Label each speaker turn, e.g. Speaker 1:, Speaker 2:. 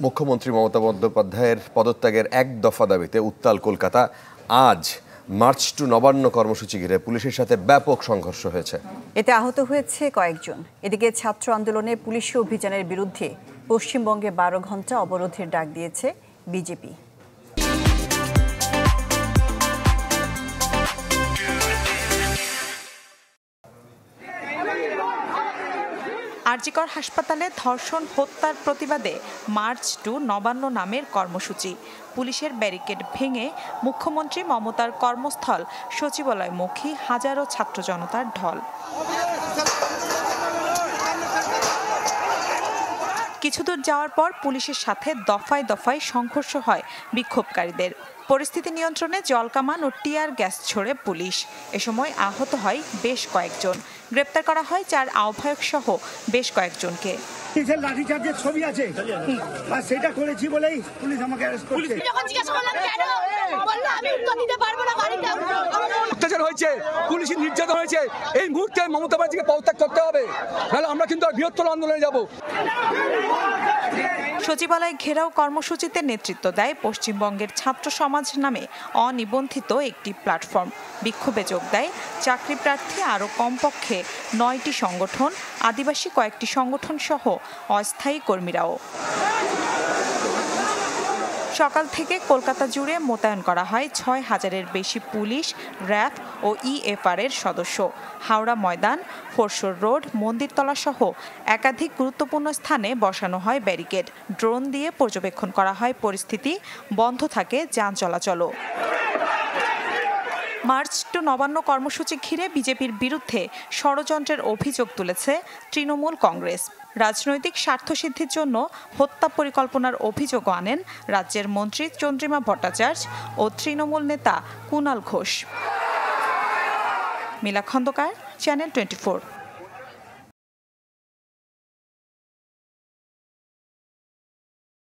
Speaker 1: মুখ্যমন্ত্রী মমতা বন্দ্যোপাধ্যায়ের পদত্যাগের এক দফা দাবিতে উত্তাল কলকাতা। আজ মার্চ টু নবান্ন কর্মসূচি ঘিরে পুলিশের সাথে ব্যাপক সংঘর্ষ হয়েছে।
Speaker 2: এতে আহত হয়েছে কয়েকজন। এদিকে ছাত্র আন্দোলনে পুলিশি অভিযানের বিরুদ্ধে পশ্চিমবঙ্গে 12 ঘন্টা অবরোধের ডাক দিয়েছে বিজেপি।
Speaker 3: আরজিকর হাসপাতালে ধর্ষণ হত্যার প্রতিবাদে মার্চ টু নবান্ন নামের কর্মসূচি। পুলিশের ব্যারিকেড ভেঙে মুখ্যমন্ত্রী মমতার কর্মস্থল সচিবালয়মুখী হাজারো ছাত্র জনতার ঢল। কিছুদূর যাওয়ার পর পুলিশের সাথে দফায় দফায় সংঘর্ষ হয় বিক্ষোভকারীদের। পরিস্থিতি নিয়ন্ত্রণে জলকামান ও টিয়ার গ্যাস ছোড়ে পুলিশ। এ সময় আহত হয় বেশ কয়েকজন। গ্রেপ্তার করা হয় 4 আহ্বায়ক সহ বেশ কয়েকজনকে।
Speaker 4: লাঠিচার্জের ছবি আছে, আর সেটা করেছি বলেই পুলিশ আমাকে অ্যারেস্ট করেছে।
Speaker 5: অত্যাচার হয়েছে, পুলিশের নির্যাতন হয়েছে। এই মুহূর্তে মমতা ব্যানার্জিকে পদত্যাগ করতে হবে, নাহলে আমরা কিন্তু বৃহত্তর আন্দোলনে যাব।
Speaker 3: সচিবালয় ঘেরাও কর্মসূচিতে নেতৃত্ব দেয় পশ্চিমবঙ্গের ছাত্র সমাজ নামে অনিবন্ধিত একটি প্ল্যাটফর্ম। বিক্ষোভে যোগ দেয় চাকরি প্রার্থী আরও কমপক্ষে 9টি সংগঠন, আদিবাসী কয়েকটি সংগঠন সহ অস্থায়ী কর্মীরাও। সকাল থেকে কলকাতা জুড়ে মোতায়েন করা হয় 6000-এর বেশি পুলিশ, র্যাব ও ইএফআর-এর সদস্য। হাওড়া ময়দান, ফোরশোর রোড, মন্দিরতলা সহ একাধিক গুরুত্বপূর্ণ স্থানে বসানো হয় ব্যারিকেড। ড্রোন দিয়ে পর্যবেক্ষণ করা হয় পরিস্থিতি, বন্ধ থাকে যান চলাচলও। মার্চ টু নবান্ন কর্মসূচি ঘিরে বিজেপির বিরুদ্ধে ষড়যন্ত্রের অভিযোগ তুলেছে তৃণমূল কংগ্রেস। রাজনৈতিক স্বার্থসিদ্ধির জন্য হত্যা পরিকল্পনার অভিযোগও আনেন রাজ্যের মন্ত্রী চন্দ্রিমা ভট্টাচার্য ও তৃণমূল নেতা কুণাল ঘোষ। মিলা খন্দকার, চ্যানেল 24।